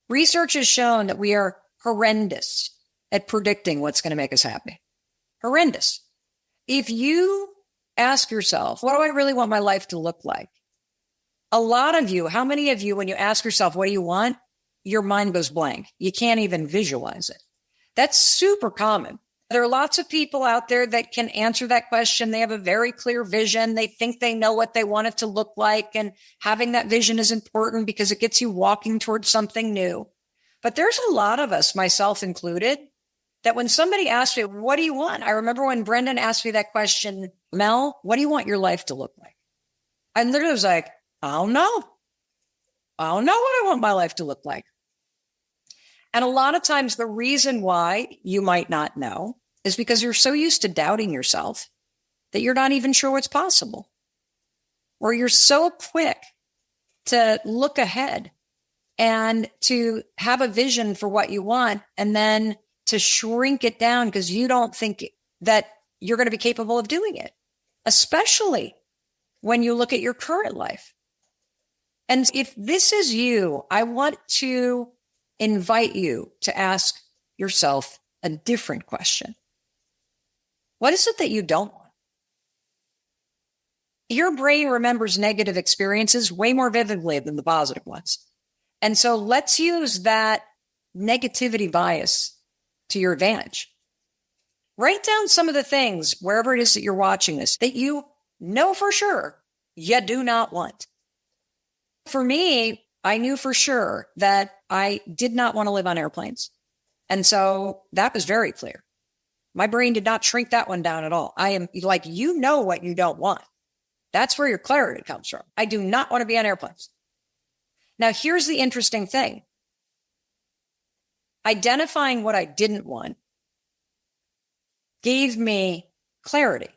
Research has shown that we are horrendous at predicting what's going to make us happy. Horrendous. If you ask yourself, what do I really want my life to look like? A lot of you, how many of you, when you ask yourself, what do you want? Your mind goes blank. You can't even visualize it. That's super common. There are lots of people out there that can answer that question. They have a very clear vision. They think they know what they want it to look like. And having that vision is important because it gets you walking towards something new. But there's a lot of us, myself included, that when somebody asks me, what do you want? I remember when Brendan asked me that question, Mel, what do you want your life to look like? I literally was like, I don't know. I don't know what I want my life to look like. And a lot of times the reason why you might not know is because you're so used to doubting yourself that you're not even sure what's possible. Or you're so quick to look ahead and to have a vision for what you want and then to shrink it down because you don't think that you're going to be capable of doing it, especially when you look at your current life. And if this is you, I want to invite you to ask yourself a different question. What is it that you don't want? Your brain remembers negative experiences way more vividly than the positive ones. And so let's use that negativity bias to your advantage. Write down some of the things, wherever it is that you're watching this, that you know for sure you do not want. For me, I knew for sure that I did not want to live on airplanes. And so that was very clear. My brain did not shrink that one down at all. I am like, you know what you don't want. That's where your clarity comes from. I do not want to be on airplanes. Now, here's the interesting thing. Identifying what I didn't want gave me clarity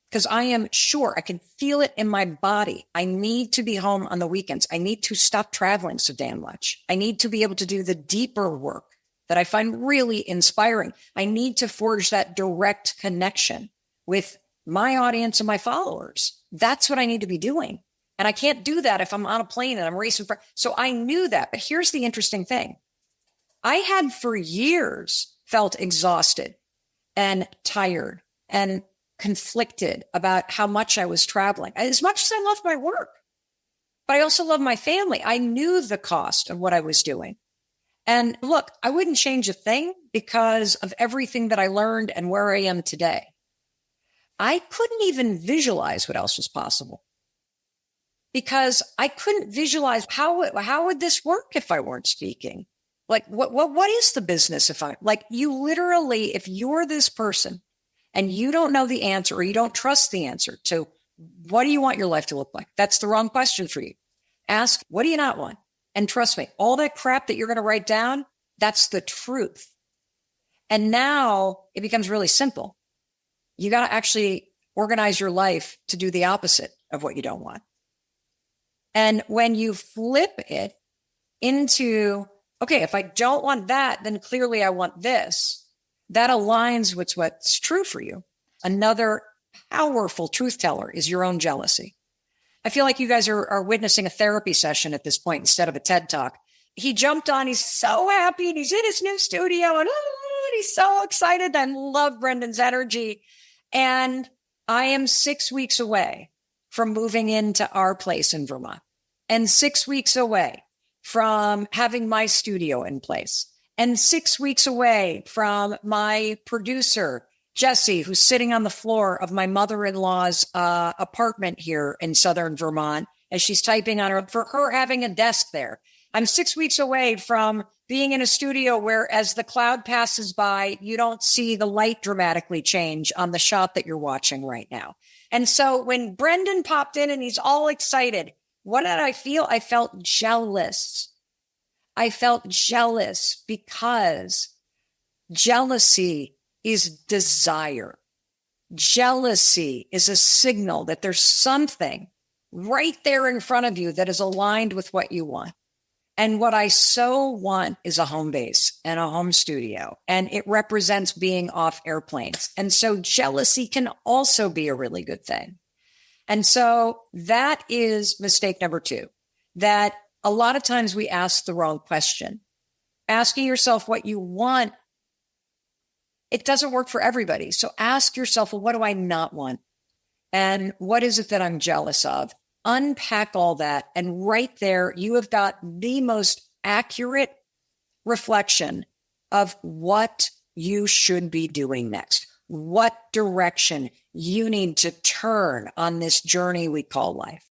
because I am sure I can feel it in my body. I need to be home on the weekends. I need to stop traveling so damn much. I need to be able to do the deeper work that I find really inspiring. I need to forge that direct connection with my audience and my followers. That's what I need to be doing. And I can't do that if I'm on a plane and I'm racing. So I knew that. But here's the interesting thing. I had for years felt exhausted and tired and conflicted about how much I was traveling. As much as I loved my work, but I also loved my family. I knew the cost of what I was doing. And look, I wouldn't change a thing because of everything that I learned and where I am today. I couldn't even visualize what else was possible because I couldn't visualize how would this work if I weren't speaking? Like, what is the business you literally, if you're this person and you don't know the answer or you don't trust the answer to what do you want your life to look like? That's the wrong question for you. Ask, what do you not want? And trust me, all that crap that you're going to write down, that's the truth. And now it becomes really simple. You got to actually organize your life to do the opposite of what you don't want. And when you flip it into, okay, if I don't want that, then clearly I want this. That aligns with what's true for you. Another powerful truth teller is your own jealousy. I feel like you guys are witnessing a therapy session at this point instead of a TED Talk. He jumped on. He's so happy and he's in his new studio and he's so excited. I love Brendan's energy. And I am 6 weeks away from moving into our place in Vermont and 6 weeks away from having my studio in place and 6 weeks away from my producer, Jesse, who's sitting on the floor of my mother-in-law's apartment here in southern Vermont as she's typing on for her having a desk there. I'm 6 weeks away from being in a studio where as the cloud passes by, you don't see the light dramatically change on the shot that you're watching right now. And so when Brendan popped in and he's all excited, what did I feel? I felt jealous. I felt jealous because jealousy is desire. Jealousy is a signal that there's something right there in front of you that is aligned with what you want. And what I so want is a home base and a home studio, and it represents being off airplanes. And so jealousy can also be a really good thing. And so that is mistake number 2, that a lot of times we ask the wrong question. asking yourself what you want, it doesn't work for everybody. So ask yourself, well, what do I not want? And what is it that I'm jealous of? Unpack all that. And right there, you have got the most accurate reflection of what you should be doing next, what direction you need to turn on this journey we call life.